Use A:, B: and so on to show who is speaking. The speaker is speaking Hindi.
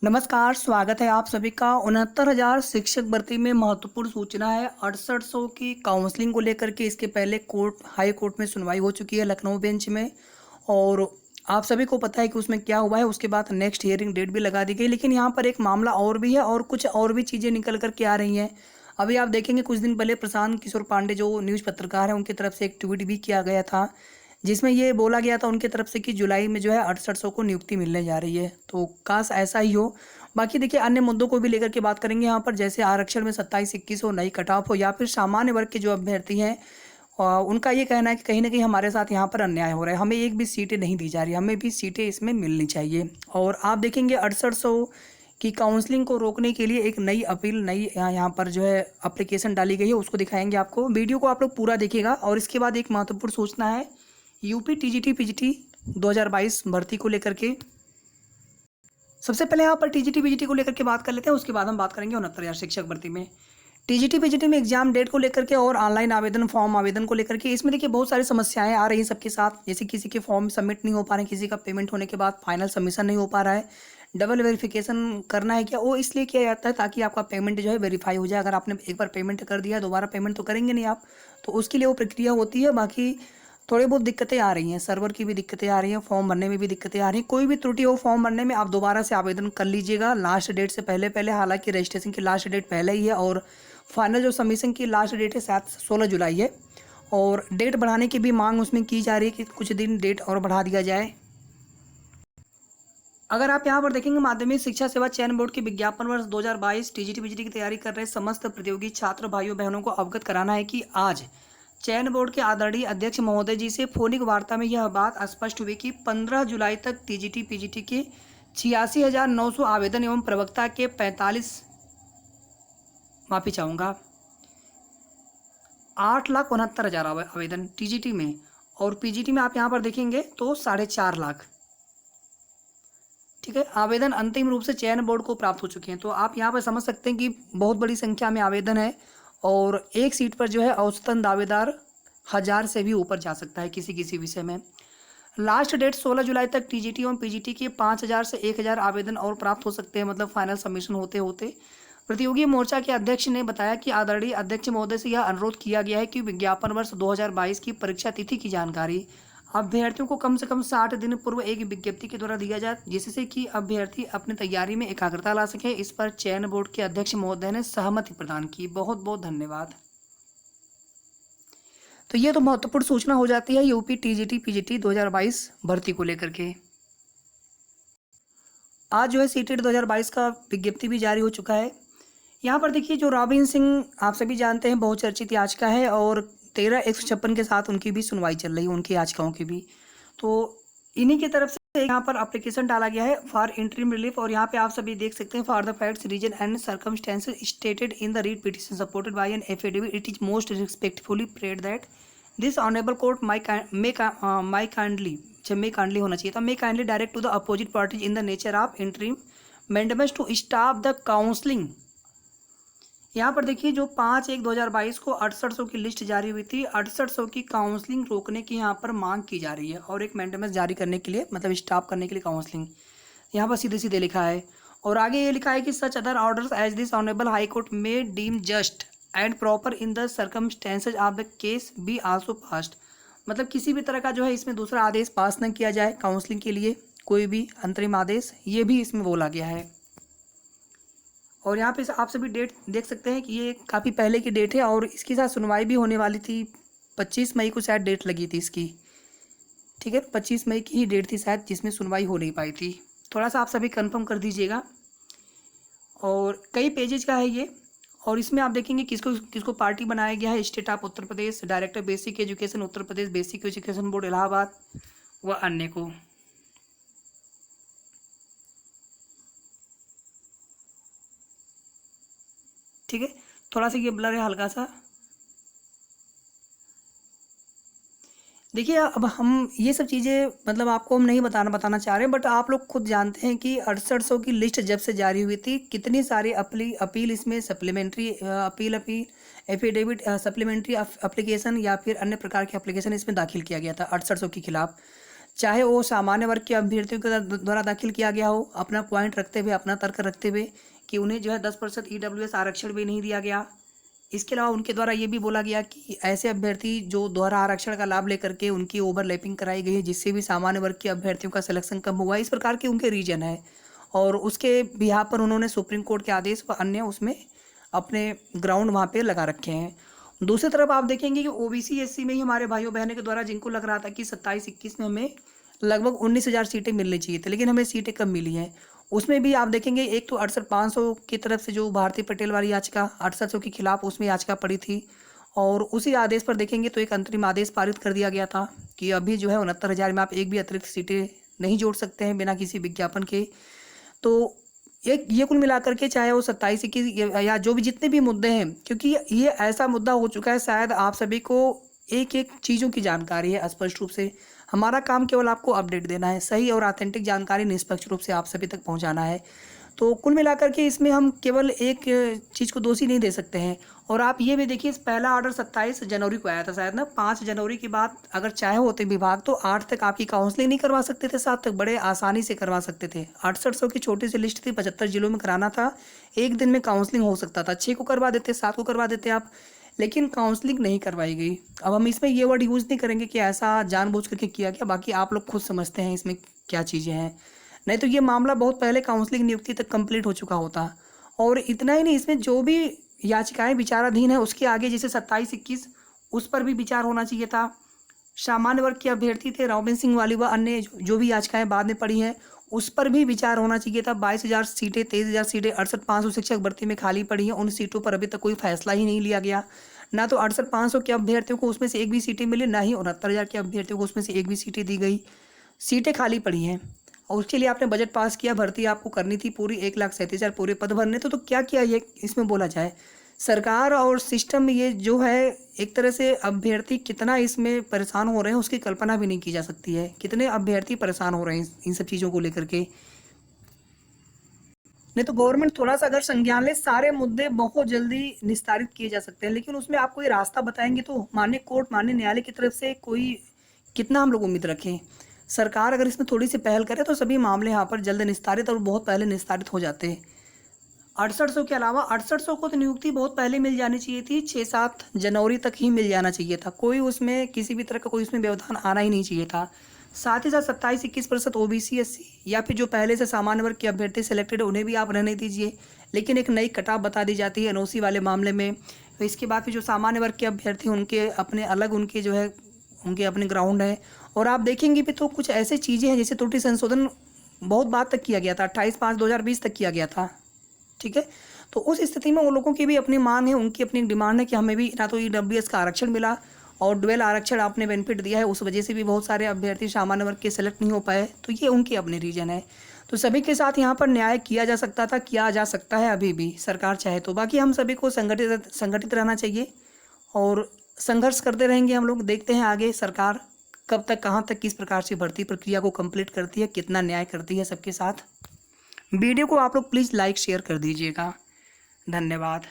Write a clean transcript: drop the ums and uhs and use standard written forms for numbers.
A: नमस्कार, स्वागत है आप सभी का। 69,000 शिक्षक भर्ती में महत्वपूर्ण सूचना है। 6800 की काउंसलिंग को लेकर के इसके पहले हाई कोर्ट में सुनवाई हो चुकी है लखनऊ बेंच में, और आप सभी को पता है कि उसमें क्या हुआ है। उसके बाद नेक्स्ट हियरिंग डेट भी लगा दी गई, लेकिन यहाँ पर एक मामला और भी है और कुछ और भी चीज़ें निकल कर के आ रही हैं। अभी आप देखेंगे कुछ दिन पहले प्रशांत किशोर पांडे जो न्यूज़ पत्रकार हैं उनकी तरफ से एक ट्वीट भी किया गया था, जिसमें ये बोला गया था उनकी तरफ से कि जुलाई में जो है 6800 को नियुक्ति मिलने जा रही है। तो काश ऐसा ही हो। बाकी देखिए अन्य मुद्दों को भी लेकर के बात करेंगे यहाँ पर, जैसे आरक्षण में 27-21 हो, नई कट ऑफ हो, या फिर सामान्य वर्ग के जो अभ्यर्थी हैं उनका ये कहना है कि कहीं ना कहीं हमारे साथ यहाँ पर अन्याय हो रहा है, हमें एक भी सीटें नहीं दी जा रही, हमें भी सीटें इसमें मिलनी चाहिए। और आप देखेंगे 6800 की काउंसलिंग को रोकने के लिए एक नई अपील, नई यहाँ पर जो है एप्लीकेशन डाली गई है, उसको दिखाएंगे आपको। वीडियो को आप लोग पूरा देखिएगा। और इसके बाद एक महत्वपूर्ण सूचना है यूपी टीजीटी पीजीटी 2022 भर्ती को लेकर के। सबसे पहले यहाँ पर टीजीटी पीजीटी को लेकर के बात कर लेते हैं, उसके बाद हम बात करेंगे 69,000 शिक्षक भर्ती में। टीजीटी पीजीटी में एग्जाम डेट को लेकर के और ऑनलाइन आवेदन फॉर्म आवेदन को लेकर के इसमें देखिए बहुत सारी समस्याएं आ रही हैं सबके साथ। जैसे किसी के फॉर्म सबमिट नहीं हो पा रहे हैं, किसी का पेमेंट होने के बाद फाइनल सबमिशन नहीं हो पा रहा है। डबल वेरिफिकेशन करना है क्या, वो इसलिए किया जाता है ताकि आपका पेमेंट जो है वेरीफाई हो जाए। अगर आपने एक बार पेमेंट कर दिया दोबारा पेमेंट तो करेंगे नहीं आप, तो उसके लिए वो प्रक्रिया होती है। बाकी थोड़ी बहुत दिक्कतें आ रही हैं, सर्वर की भी दिक्कतें आ रही हैं, फॉर्म भरने में भी दिक्कतें आ रही हैं। कोई भी त्रुटि हो फॉर्म भरने में आप दोबारा से आवेदन कर लीजिएगा लास्ट डेट से पहले पहले। हालांकि रजिस्ट्रेशन की लास्ट डेट पहले ही है और फाइनल जो सबमिशन की लास्ट डेट है शायद 16 जुलाई है। और डेट बढ़ाने की भी मांग उसमें की जा रही है कि कुछ दिन डेट और बढ़ा दिया जाए। अगर आप यहाँ पर देखेंगे माध्यमिक शिक्षा सेवा चयन बोर्ड के विज्ञापन वर्ष 2022 टीजीटी पीजीटी की तैयारी कर रहे समस्त प्रतियोगी छात्र भाइयों बहनों को अवगत कराना है कि आज चयन बोर्ड के आदरणीय अध्यक्ष महोदय जी से फोनिक वार्ता में यह बात स्पष्ट हुई कि 15 जुलाई तक टीजीटी पीजीटी के 86,900 आवेदन एवं प्रवक्ता के 8,69,000 आवेदन टीजीटी में, और पीजीटी में आप यहाँ पर देखेंगे तो 4.5 लाख, ठीक है, आवेदन अंतिम रूप से चयन बोर्ड को प्राप्त हो चुके हैं। तो आप यहाँ पर समझ सकते हैं कि बहुत बड़ी संख्या में आवेदन है और एक सीट पर जो है औसतन दावेदार 1000 से भी ऊपर जा सकता है किसी किसी विषय में। लास्ट डेट 16 जुलाई तक टीजीटी एवं पीजीटी के 5,000 से 1,000 आवेदन और प्राप्त हो सकते हैं, मतलब फाइनल सबमिशन होते होते। प्रतियोगी मोर्चा के अध्यक्ष ने बताया कि आदरणीय अध्यक्ष महोदय से यह अनुरोध किया गया है कि विज्ञापन वर्ष 2022 की परीक्षा तिथि की जानकारी अभ्यर्थियों को कम से कम 60 दिन पूर्व एक विज्ञप्ति के द्वारा दिया जाए, जिससे कि अभ्यर्थी अपनी तैयारी में एकाग्रता ला सके। इस पर चयन बोर्ड के अध्यक्ष महोदय ने सहमति प्रदान की। बहुत बहुत धन्यवाद। तो ये तो महत्वपूर्ण सूचना हो जाती है यूपी टीजीटी पीजीटी 2022 भर्ती को लेकर के। आज जो है सीटेट 2022 का विज्ञप्ति भी जारी हो चुका है। यहाँ पर देखिए जो रॉबिन सिंह आप सभी जानते हैं बहुचर्चित याचिका है, और 13,156 के साथ उनकी भी सुनवाई चल रही है, उनकी याचिकाओं की भी। तो इन्हीं की तरफ से यहाँ पर एप्लीकेशन डाला गया है फॉर इंटरिम रिलीफ, और यहाँ पे आप सभी देख सकते हैं for the facts reason and circumstances stated in the writ petition supported by an affidavit it is most respectfully prayed that this honourable court may kindly होना चाहिए था, may kindly direct to the opposite parties in the nature of interim mandamus to stop the counselling. यहाँ पर देखिए जो 5/1/2022 को 6800 की लिस्ट जारी हुई थी, 6800 की काउंसलिंग रोकने की यहाँ पर मांग की जा रही है और एक मैंडेमेंट जारी करने के लिए, मतलब स्टॉप करने के लिए काउंसलिंग यहाँ पर सीधे सीधे लिखा है। और आगे ये लिखा है कि such other orders as this honourable high court may deem just and proper in the circumstances of the case be also passed, मतलब किसी भी तरह का जो है इसमें दूसरा आदेश पास न किया जाए काउंसलिंग के लिए, कोई भी अंतरिम आदेश, ये भी इसमें बोला गया है। और यहाँ पे आप सभी डेट देख सकते हैं कि ये काफ़ी पहले की डेट है और इसके साथ सुनवाई भी होने वाली थी। 25 मई को शायद डेट लगी थी इसकी, ठीक है, 25 मई की ही डेट थी शायद जिसमें सुनवाई हो नहीं पाई थी। थोड़ा सा आप सभी कंफर्म कर दीजिएगा। और कई पेजेज का है ये, और इसमें आप देखेंगे किसको किसको पार्टी बनाया गया है। State of Uttar Pradesh, director basic education Uttar Pradesh, basic education board Allahabad व अन्य को। ठीक है, थोड़ा सा ये ब्लर है हल्का सा। देखिए अब हम ये सब चीज़ें मतलब आपको हम नहीं बताना चाह रहे, बट आप लोग खुद जानते हैं कि 6800 की लिस्ट जब से जारी हुई थी कितनी सारी अपील इसमें supplementary appeal affidavit supplementary application या फिर अन्य प्रकार के एप्लीकेशन इसमें दाखिल किया गया था 6800 के खिलाफ। चाहे वो सामान्य वर्ग के अभ्यर्थियों के द्वारा दाखिल किया गया हो, अपना पॉइंट रखते हुए, अपना तर्क रखते हुए कि उन्हें जो है 10% EWS आरक्षण भी नहीं दिया गया। इसके अलावा उनके द्वारा ये भी बोला गया कि ऐसे अभ्यर्थी जो दोहरा आरक्षण का लाभ लेकर के उनकी ओवरलैपिंग कराई गई है, जिससे भी सामान्य वर्ग के अभ्यर्थियों का सिलेक्शन कम हुआ, इस प्रकार के उनके रीजन है। और उसके बिहाफ पर उन्होंने सुप्रीम कोर्ट के आदेश व अन्य उसमें अपने ग्राउंड वहाँ पे लगा रखे हैं। दूसरी तरफ आप देखेंगे कि OBC SC में ही हमारे भाइयों बहनों के द्वारा जिनको लग रहा था कि 27-21 में हमें लगभग 19,000 सीटें मिलनी चाहिए थी, लेकिन हमें सीटें कम मिली हैं। उसमें भी आप देखेंगे एक तो 68,500 की तरफ से जो भारती पटेल वाली याचिका 6800 के खिलाफ उसमें याचिका पड़ी थी, और उसी आदेश पर देखेंगे तो एक अंतरिम आदेश पारित कर दिया गया था कि अभी जो है 69,000 में आप एक भी अतिरिक्त सीटें नहीं जोड़ सकते हैं बिना किसी विज्ञापन के। तो ये कुल मिलाकर के चाहे वो 27-21 या जो भी जितने भी मुद्दे हैं, क्योंकि ये ऐसा मुद्दा हो चुका है, शायद आप सभी को एक एक चीज़ों की जानकारी है स्पष्ट रूप से। हमारा काम केवल आपको अपडेट देना है, सही और ऑथेंटिक जानकारी निष्पक्ष रूप से आप सभी तक पहुंचाना है। तो कुल मिलाकर के इसमें हम केवल एक चीज़ को दोषी नहीं दे सकते हैं। और आप ये भी देखिए, पहला ऑर्डर 27 जनवरी को आया था शायद ना, 5 जनवरी के बाद अगर चाहे होते विभाग तो 8 तक आपकी काउंसलिंग नहीं करवा सकते थे, 7 तक बड़े आसानी से करवा सकते थे। 6800 की छोटी सी लिस्ट थी, 75 जिलों में कराना था, एक दिन में काउंसलिंग हो सकता था, 6 को करवा देते, 7 को करवा देते आप, लेकिन काउंसलिंग नहीं करवाई गई। अब हम इसमें ये वर्ड यूज़ नहीं करेंगे कि ऐसा जानबूझ करके किया गया, बाकी आप लोग खुद समझते हैं इसमें क्या चीज़ें हैं। नहीं तो ये मामला बहुत पहले काउंसलिंग नियुक्ति तक कंप्लीट हो चुका होता। और इतना ही नहीं, इसमें जो भी याचिकाएं विचाराधीन है उसके आगे जैसे 27-21 उस पर भी विचार होना चाहिए था। सामान्य वर्ग के अभ्यर्थी थे रॉबिन सिंह वाली व अन्य जो भी याचिकाएं बाद में पड़ी हैं उस पर भी विचार होना चाहिए था। 22,000 सीटें, 23,000 सीटें, 68,500 शिक्षक भर्ती में खाली पड़ी हैं, उन सीटों पर अभी तक कोई फैसला ही नहीं लिया गया। ना तो 68,500 के अभ्यर्थियों को उसमें से एक भी सीटें मिली, ना ही 69,000 के अभ्यर्थियों को उसमें से एक भी सीटें दी गई। सीटें खाली पड़ी हैं और उसके लिए आपने बजट पास किया, भर्ती आपको करनी थी पूरी 1,37,000 पूरे पद भरने। तो क्या किया ये इसमें बोला जाए, सरकार और सिस्टम ये जो है एक तरह से अभ्यर्थी कितना इसमें परेशान हो रहे हैं उसकी कल्पना भी नहीं की जा सकती है। कितने अभ्यर्थी परेशान हो रहे हैं इन सब चीज़ों को लेकर के। नहीं तो गवर्नमेंट थोड़ा सा अगर संज्ञान ले, सारे मुद्दे बहुत जल्दी निस्तारित किए जा सकते हैं, लेकिन उसमें आप कोई रास्ता बताएंगे तो माननीय कोर्ट, माननीय न्यायालय की तरफ से कोई कितना हम लोग उम्मीद रखें। सरकार अगर इसमें थोड़ी सी पहल करे तो सभी मामले यहाँ पर जल्द निस्तारित और बहुत पहले निस्तारित हो जाते हैं। 6800 के अलावा 6800 को तो नियुक्ति बहुत पहले मिल जानी चाहिए थी, 6-7 जनवरी तक ही मिल जाना चाहिए था, कोई उसमें किसी भी तरह का कोई उसमें व्यवधान आना ही नहीं चाहिए था। साथ ही साथ 27-21% OBC SC या फिर जो पहले से सामान्य वर्ग के अभ्यर्थी सेलेक्टेड उन्हें भी आप रहने दीजिए, लेकिन एक नई कटाव बता दी जाती है NOC वाले मामले में। तो इसके बाद फिर जो सामान्य वर्ग के अभ्यर्थी उनके अपने अलग उनके जो है उनके अपने ग्राउंड है। और आप देखेंगे भी तो कुछ ऐसी चीज़ें हैं जैसे त्रुटि संशोधन बहुत बात तक किया गया था, 28/5/2020 तक किया गया था, ठीक है। तो उस स्थिति में उन लोगों की भी अपनी मांग है, उनकी अपनी डिमांड है कि हमें भी ना तो EWS का आरक्षण मिला और डुअल आरक्षण आपने बेनिफिट दिया है, उस वजह से भी बहुत सारे अभ्यर्थी सामान्य वर्ग के सेलेक्ट नहीं हो पाए। तो ये उनकी अपनी रीजन है। तो सभी के साथ यहाँ पर न्याय किया जा सकता था, किया जा सकता है अभी भी, सरकार चाहे तो। बाकी हम सभी को संगठित रहना चाहिए और संघर्ष करते रहेंगे हम लोग। देखते हैं आगे सरकार कब तक, कहाँ तक, किस प्रकार से भर्ती प्रक्रिया को कंप्लीट करती है, कितना न्याय करती है सबके साथ। वीडियो को आप लोग प्लीज़ लाइक शेयर कर दीजिएगा। धन्यवाद।